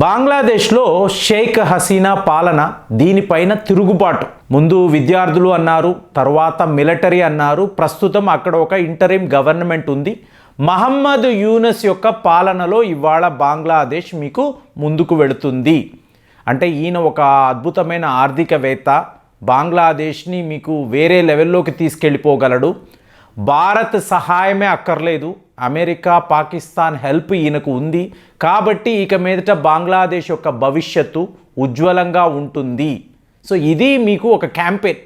బంగ్లాదేశ్లో షేక్ హసీనా పాలన దీనిపైన తిరుగుబాటు. ముందు విద్యార్థులు అన్నారు, తర్వాత మిలిటరీ అన్నారు, ప్రస్తుతం అక్కడ ఒక ఇంటరిమ్ గవర్నమెంట్ ఉంది. మహమ్మద్ యూనస్ యొక్క పాలనలో ఇవాళ బంగ్లాదేశ్ మీకు ముందుకు వెళుతుంది. అంటే ఈయన ఒక అద్భుతమైన ఆర్థికవేత్త, బంగ్లాదేశ్ని మీకు వేరే లెవెల్లోకి తీసుకెళ్ళిపోగలడు. భారత్ సహాయమే అక్కర్లేదు, అమెరికా పాకిస్తాన్ హెల్ప్ ఈయనకు ఉంది. కాబట్టి ఇక మీదట బంగ్లాదేశ్ యొక్క భవిష్యత్తు ఉజ్వలంగా ఉంటుంది. సో ఇది మీకు ఒక క్యాంపెయిన్,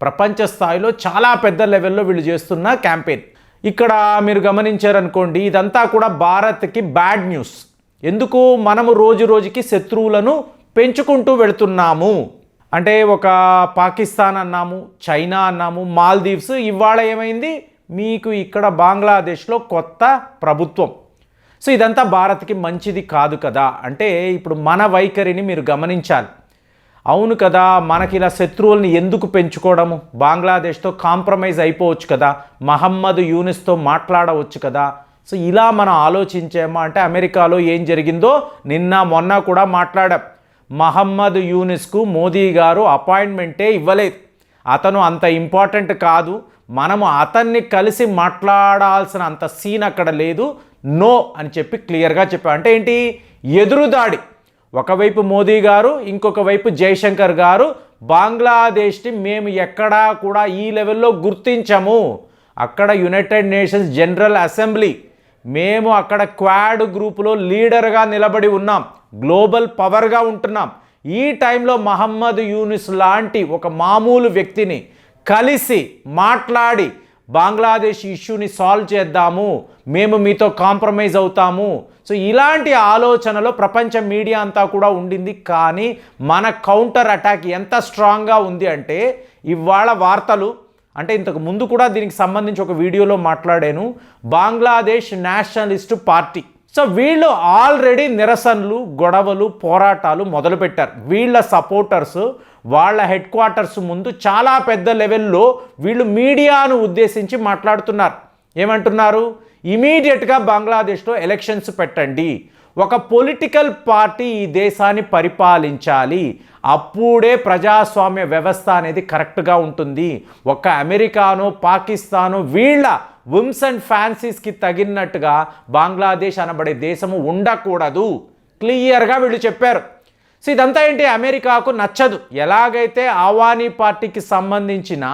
ప్రపంచ స్థాయిలో చాలా పెద్ద లెవెల్లో వీళ్ళు చేస్తున్న క్యాంపెయిన్. ఇక్కడ మీరు గమనించారనుకోండి, ఇదంతా కూడా భారత్కి బ్యాడ్ న్యూస్. ఎందుకు? మనము రోజు రోజుకి శత్రువులను పెంచుకుంటూ వెళుతున్నాము. అంటే ఒక పాకిస్తాన్ అన్నాము, చైనా అన్నాము, మాల్దీవ్స్. ఇవాళ ఏమైంది? మీకు ఇక్కడ బంగ్లాదేశ్లో కొత్త ప్రభుత్వం. సో ఇదంతా భారత్కి మంచిది కాదు కదా. అంటే ఇప్పుడు మన వైఖరిని మీరు గమనించాలి. అవును కదా, మనకి ఇలా శత్రువుల్ని ఎందుకు పెంచుకోవడము? బంగ్లాదేశ్తో కాంప్రమైజ్ అయిపోవచ్చు కదా, మహమ్మద్ యూనిస్తో మాట్లాడవచ్చు కదా. సో ఇలా మనం ఆలోచించామా అంటే అమెరికాలో ఏం జరిగిందో నిన్న మొన్న కూడా మాట్లాడాం. మహమ్మద్ యూనిస్కు మోదీ గారు అపాయింట్మెంటే ఇవ్వలేదు. అతను అంత ఇంపార్టెంట్ కాదు, మనము అతన్ని కలిసి మాట్లాడాల్సిన అంత సీన్ అక్కడ లేదు, నో అని చెప్పి క్లియర్గా చెప్పారు. అంటే ఏంటి? ఎదురుదాడి. ఒకవైపు మోదీ గారు, ఇంకొక వైపు జైశంకర్ గారు బంగ్లాదేశ్ని మేము ఎక్కడా కూడా ఈ లెవెల్లో గుర్తించము. అక్కడ యునైటెడ్ నేషన్స్ జనరల్ అసెంబ్లీ, మేము అక్కడ క్వాడ్ గ్రూపులో లీడర్గా నిలబడి ఉన్నాం, గ్లోబల్ పవర్గా ఉంటున్నాం. ఈ టైంలో మహమ్మద్ యూనిస్ లాంటి ఒక మామూలు వ్యక్తిని కలిసి మాట్లాడి బంగ్లాదేశ్ ఇష్యూని సాల్వ్ చేద్దాము, మేము మీతో కాంప్రమైజ్ అవుతాము. సో ఇలాంటి ఆలోచనలో ప్రపంచ మీడియా అంతా కూడా ఉండింది. కానీ మన కౌంటర్ అటాక్ ఎంత స్ట్రాంగ్గా ఉంది అంటే ఇవాళ వార్తలు, అంటే ఇంతకు ముందు కూడా దీనికి సంబంధించి ఒక వీడియోలో మాట్లాడాను, బంగ్లాదేశ్ నేషనలిస్ట్ పార్టీ. సో వీళ్ళు ఆల్రెడీ నిరసనలు, గొడవలు, పోరాటాలు మొదలుపెట్టారు. వీళ్ళ సపోర్టర్స్ వాళ్ళ హెడ్ క్వార్టర్స్ ముందు చాలా పెద్ద లెవెల్లో వీళ్ళు మీడియాను ఉద్దేశించి మాట్లాడుతున్నారు. ఏమంటున్నారు? ఇమీడియట్గా బంగ్లాదేశ్లో ఎలక్షన్స్ పెట్టండి, ఒక పొలిటికల్ పార్టీ ఈ దేశాన్ని పరిపాలించాలి, అప్పుడే ప్రజాస్వామ్య వ్యవస్థ అనేది కరెక్ట్గా ఉంటుంది. ఒక అమెరికానో పాకిస్తానో వీళ్ళ విమ్స్ అండ్ ఫ్యాన్సీస్కి తగినట్టుగా బంగ్లాదేశ్ అనబడే దేశము ఉండకూడదు, క్లియర్గా వీళ్ళు చెప్పారు. సో ఇదంతా ఏంటి? అమెరికాకు నచ్చదు. ఎలాగైతే ఆవానీ పార్టీకి సంబంధించిన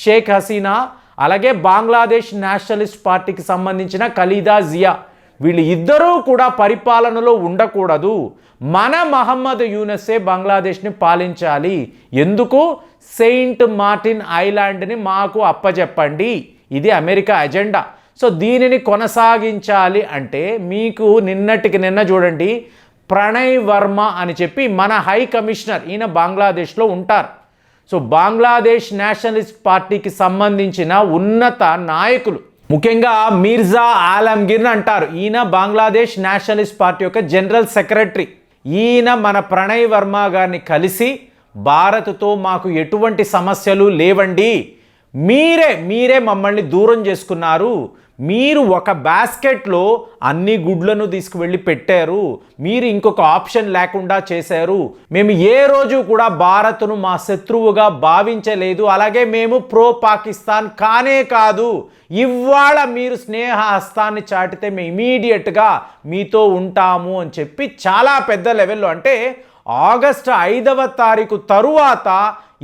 షేక్ హసీనా, అలాగే బంగ్లాదేశ్ నేషనలిస్ట్ పార్టీకి సంబంధించిన ఖలీదా జియా, వీళ్ళు ఇద్దరూ కూడా పరిపాలనలో ఉండకూడదు, మన మహమ్మద్ యూనసే బంగ్లాదేశ్ని పాలించాలి. ఎందుకు? సెయింట్ మార్టిన్ ఐలాండ్ని మాకు అప్పచెప్పండి, ఇది అమెరికా ఎజెండా. సో దీనిని కొనసాగించాలి అంటే మీకు నిన్నటికి నిన్న చూడండి, ప్రణయ్ వర్మ అని చెప్పి మన హై కమిషనర్, ఈయన బంగ్లాదేశ్లో ఉంటారు. సో బంగ్లాదేశ్ నేషనలిస్ట్ పార్టీకి సంబంధించిన ఉన్నత నాయకులు, ముఖ్యంగా మీర్జా ఆలంగీర్ని అంటారు, ఈయన బంగ్లాదేశ్ నేషనలిస్ట్ పార్టీ యొక్క జనరల్ సెక్రటరీ. ఈయన మన ప్రణయ్ వర్మ గారిని కలిసి భారత్తో మాకు ఎటువంటి సమస్యలు లేవండి, మీరే మమ్మల్ని దూరం చేసుకున్నారు, మీరు ఒక బాస్కెట్లో అన్ని గుడ్లను తీసుకువెళ్ళి పెట్టారు, మీరు ఇంకొక ఆప్షన్ లేకుండా చేశారు, మేము ఏ రోజు కూడా భారత్ను మా శత్రువుగా భావించలేదు, అలాగే మేము ప్రో పాకిస్తాన్ కానే కాదు, ఇవాళ మీరు స్నేహ హస్తాన్ని చాటితే మేము ఇమీడియట్గా మీతో ఉంటాము అని చెప్పి చాలా పెద్ద లెవెల్లో, అంటే ఆగస్టు 5వ తారీఖు తరువాత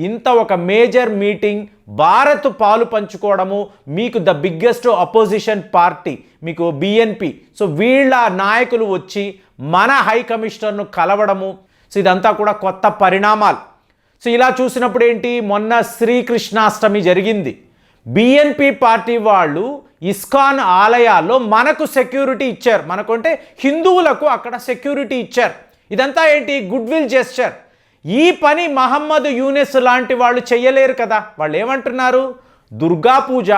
ఇంత ఒక మేజర్ మీటింగ్, భారత్ పాలు పంచుకోవడము, మీకు ద బిగ్గెస్ట్ అపోజిషన్ పార్టీ మీకు బిఎన్పి, సో వీళ్ళ నాయకులు వచ్చి మన హై కమిషనర్ను కలవడము. సో ఇదంతా కూడా కొత్త పరిణామాలు. సో ఇలా చూసినప్పుడు ఏంటి, మొన్న శ్రీకృష్ణాష్టమి జరిగింది, బిఎన్పి పార్టీ వాళ్ళు ఇస్కాన్ ఆలయాల్లో మనకు సెక్యూరిటీ ఇచ్చారు, మనకుంటే హిందువులకు అక్కడ సెక్యూరిటీ ఇచ్చారు. ఇదంతా ఏంటి? Good will gesture. ఈ పని మహమ్మద్ యూనిస్ లాంటి వాళ్ళు చెయ్యలేరు కదా. వాళ్ళు ఏమంటున్నారు? దుర్గా పూజ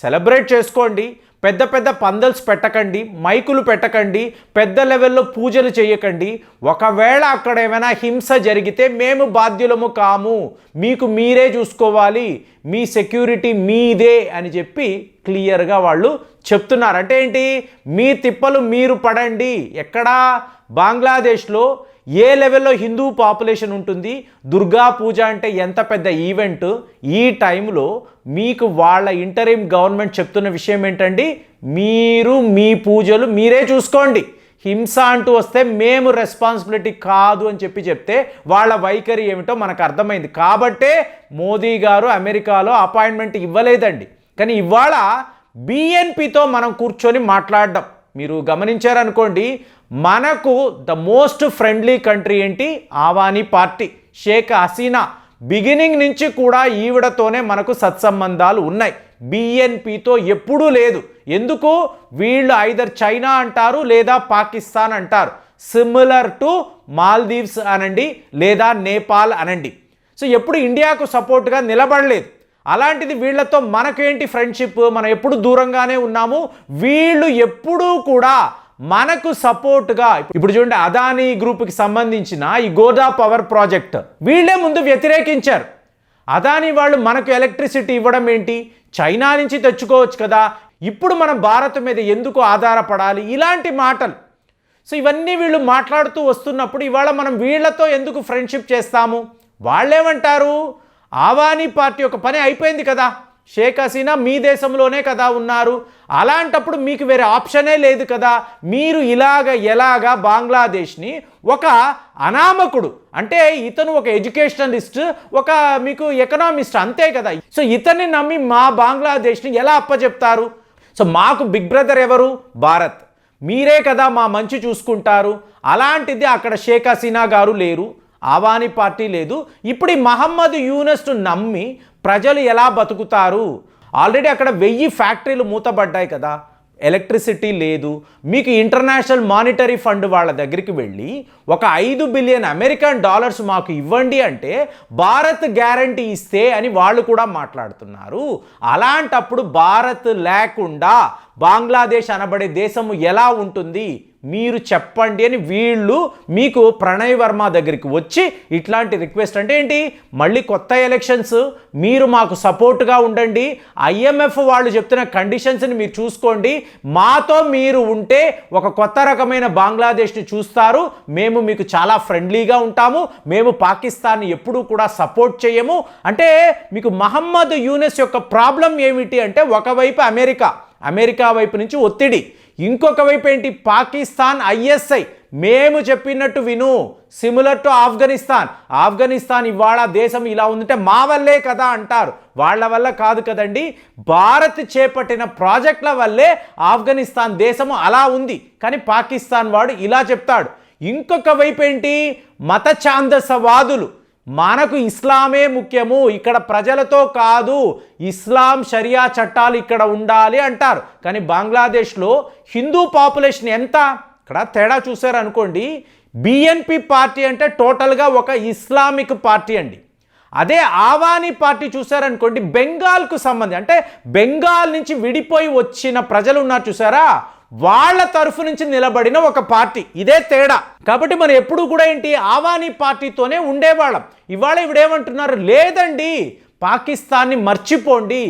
సెలబ్రేట్ చేసుకోండి, పెద్ద పెద్ద పందల్స్ పెట్టకండి, మైకులు పెట్టకండి, పెద్ద లెవెల్లో పూజలు చేయకండి, ఒకవేళ అక్కడ ఏమైనా హింస జరిగితే మేము బాధ్యులము కాము, మీకు మీరే చూసుకోవాలి, మీ సెక్యూరిటీ మీదే అని చెప్పి క్లియర్గా వాళ్ళు చెప్తున్నారు. అంటే ఏంటి? మీ తిప్పలు మీరు పడండి. ఎక్కడా? బంగ్లాదేశ్లో ఏ లెవెల్లో హిందూ పాపులేషన్ ఉంటుంది, దుర్గా పూజ అంటే ఎంత పెద్ద ఈవెంట్. ఈ టైంలో మీకు వాళ్ళ ఇంటరిమ్ గవర్నమెంట్ చెప్తున్న విషయం ఏంటండి, మీరు మీ పూజలు మీరే చూసుకోండి, హింస అంటూ వస్తే మేము రెస్పాన్సిబిలిటీ కాదు అని చెప్తే వాళ్ళ వైఖరి ఏమిటో మనకు అర్థమైంది. కాబట్టే మోదీ గారు అమెరికాలో అపాయింట్మెంట్ ఇవ్వలేదండి. కానీ ఇవాళ బిఎన్పితో మనం కూర్చొని మాట్లాడడం మీరు గమనించారనుకోండి, మనకు ద మోస్ట్ ఫ్రెండ్లీ కంట్రీ ఏంటి, ఆవానీ పార్టీ, షేక్ హసీనా. బిగినింగ్ నుంచి కూడా ఈవిడతోనే మనకు సత్సంబంధాలు ఉన్నాయి. బిఎన్పితో ఎప్పుడూ లేదు. ఎందుకు, వీళ్ళు ఐదర్ చైనా అంటారు లేదా పాకిస్తాన్ అంటారు, సిమిలర్ టు మాల్దీవ్స్ అనండి లేదా నేపాల్ అనండి. సో ఎప్పుడు ఇండియాకు సపోర్ట్గా నిలబడలేదు. అలాంటిది వీళ్ళతో మనకేంటి ఫ్రెండ్షిప్, మనం ఎప్పుడు దూరంగానే ఉన్నాము. వీళ్ళు ఎప్పుడూ కూడా మనకు సపోర్ట్గా, ఇప్పుడు చూడండి అదానీ గ్రూప్కి సంబంధించిన ఈ గోదా పవర్ ప్రాజెక్ట్ వీళ్ళే ముందు వ్యతిరేకించారు. అదానీ వాళ్ళు మనకు ఎలక్ట్రిసిటీ ఇవ్వడం ఏంటి, చైనా నుంచి తెచ్చుకోవచ్చు కదా, ఇప్పుడు మనం భారత్ మీద ఎందుకు ఆధారపడాలి, ఇలాంటి మాటలు. సో ఇవన్నీ వీళ్ళు మాట్లాడుతూ వస్తున్నప్పుడు ఇవాళ మనం వీళ్ళతో ఎందుకు ఫ్రెండ్షిప్ చేస్తాము. వాళ్ళేమంటారు, ఆవానీ పార్టీ ఒక పని అయిపోయింది కదా, షేక్ హసీనా మీ దేశంలోనే కదా ఉన్నారు, అలాంటప్పుడు మీకు వేరే ఆప్షనే లేదు కదా, మీరు ఎలాగా బంగ్లాదేశ్ని ఒక అనామకుడు, అంటే ఇతను ఒక ఎడ్యుకేషనలిస్ట్, ఒక మీకు ఎకనామిస్ట్ అంతే కదా, సో ఇతన్ని నమ్మి మా బంగ్లాదేశ్ని ఎలా అప్పచెప్తారు. సో మాకు బిగ్ బ్రదర్ ఎవరు, భారత్, మీరే కదా మా మంచి చూసుకుంటారు. అలాంటిది అక్కడ షేక్ హసీనా గారు లేరు, ఆవానీ పార్టీ లేదు. ఇప్పుడు ఈ మహమ్మద్ యూనస్ను నమ్మి ప్రజలు ఎలా బతుకుతారు. ఆల్రెడీ అక్కడ 1000 ఫ్యాక్టరీలు మూతబడ్డాయి కదా, ఎలక్ట్రిసిటీ లేదు. మీకు ఇంటర్నేషనల్ మానిటరీ ఫండ్ వాళ్ళ దగ్గరికి వెళ్ళి ఒక $5 బిలియన్ అమెరికన్ డాలర్స్ మాకు ఇవ్వండి అంటే భారత్ గ్యారంటీ ఇస్తే అని వాళ్ళు కూడా మాట్లాడుతున్నారు. అలాంటప్పుడు భారత్ లేకుండా బంగ్లాదేశ్ అనబడే దేశము ఎలా ఉంటుంది మీరు చెప్పండి అని వీళ్ళు మీకు ప్రణయ్ వర్మ దగ్గరికి వచ్చి ఇట్లాంటి రిక్వెస్ట్. అంటే ఏంటి, మళ్ళీ కొత్త ఎలక్షన్స్, మీరు మాకు సపోర్ట్గా ఉండండి, IMF వాళ్ళు చెప్తున్న కండిషన్స్ని మీరు చూసుకోండి, మాతో మీరు ఉంటే ఒక కొత్త రకమైన బంగ్లాదేశ్ని చూస్తారు, మేము మీకు చాలా ఫ్రెండ్లీగా ఉంటాము, మేము పాకిస్తాన్ని ఎప్పుడూ కూడా సపోర్ట్ చేయము. అంటే మీకు మహమ్మద్ యూనస్ యొక్క ప్రాబ్లం ఏమిటి అంటే, ఒకవైపు అమెరికా వైపు నుంచి ఒత్తిడి, ఇంకొక వైపు ఏంటి, పాకిస్తాన్ ISI మేము చెప్పినట్టు విను, సిమిలర్ టు ఆఫ్ఘనిస్తాన్ ఇవాళ దేశం ఇలా ఉందంటే మా వల్లే కదా అంటారు, వాళ్ళ వల్ల కాదు కదండి, భారత్ చేపట్టిన ప్రాజెక్టుల వల్లే ఆఫ్ఘనిస్తాన్ దేశము అలా ఉంది, కానీ పాకిస్తాన్ వాడు ఇలా చెప్తాడు. ఇంకొక వైపు ఏంటి, మత ఛాందసవాదులు, మనకు ఇస్లామే ముఖ్యము, ఇక్కడ ప్రజలతో కాదు, ఇస్లాం షరియా చట్టాలు ఇక్కడ ఉండాలి అంటారు. కానీ బంగ్లాదేశ్లో హిందూ పాపులేషన్ ఎంత, ఇక్కడ తేడా చూసారనుకోండి, బిఎన్పి పార్టీ అంటే టోటల్గా ఒక ఇస్లామిక్ పార్టీ అండి. అదే ఆవానీ పార్టీ చూసారనుకోండి, బెంగాల్కు సంబంధించి, అంటే బెంగాల్ నుంచి విడిపోయి వచ్చిన ప్రజలు ఉన్నారు చూసారా, వాళ్ళ తరఫు నుంచి నిలబడిన ఒక పార్టీ, ఇదే తేడా. కాబట్టి మనం ఎప్పుడు కూడా ఏంటి, ఆవానీ పార్టీతోనే ఉండేవాళ్ళం. ఇవాళ ఇవిడేమంటున్నారు, లేదండి పాకిస్తాన్ని మర్చిపోండి,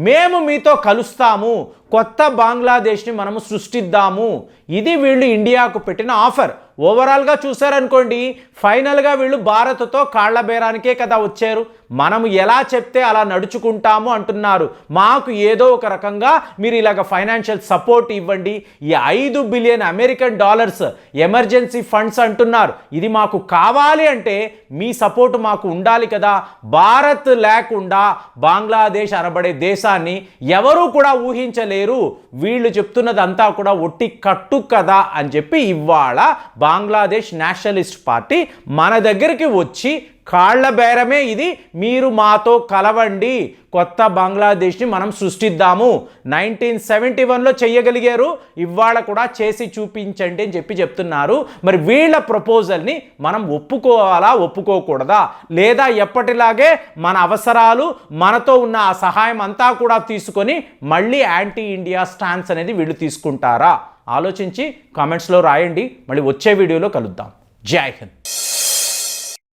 మేము మీతో కలుస్తాము, కొత్త బంగ్లాదేశ్ని మనము సృష్టిద్దాము. ఇది వీళ్ళు ఇండియాకు పెట్టిన ఆఫర్. ఓవరాల్గా చూసారనుకోండి, ఫైనల్గా వీళ్ళు భారత్తో కాళ్ల బేరానికే కదా వచ్చారు, మనము ఎలా చెప్తే అలా నడుచుకుంటాము అంటున్నారు. మాకు ఏదో ఒక రకంగా మీరు ఇలాగ ఫైనాన్షియల్ సపోర్ట్ ఇవ్వండి, ఈ $5 billion American dollars emergency funds అంటున్నారు, ఇది మాకు కావాలి అంటే మీ సపోర్ట్ మాకు ఉండాలి కదా. భారత్ లేకుండా బంగ్లాదేశ్ అనబడే దేశాన్ని ఎవరూ కూడా ఊహించలేరు, వీళ్ళు చెప్తున్నదంతా కూడా ఒట్టి కట్టు కదా అని చెప్పి ఇవాళ బంగ్లాదేశ్ నేషనలిస్ట్ పార్టీ మన దగ్గరికి వచ్చి కాళ్ల బేరమే ఇది, మీరు మాతో కలవండి, కొత్త బంగ్లాదేశ్ని మనం సృష్టిద్దాము. 1971లో చెయ్యగలిగారు, ఇవాళ కూడా చేసి చూపించండి అని చెప్తున్నారు. మరి వీళ్ళ ప్రపోజల్ని మనం ఒప్పుకోవాలా ఒప్పుకోకూడదా, లేదా ఎప్పటిలాగే మన అవసరాలు మనతో ఉన్న ఆ సహాయం అంతా కూడా తీసుకొని మళ్ళీ యాంటీ ఇండియా స్టాన్స్ అనేది వీళ్ళు తీసుకుంటారా, ఆలోచించి కామెంట్స్లో రాయండి. మళ్ళీ వచ్చే వీడియోలో కలుద్దాం. జై హింద్.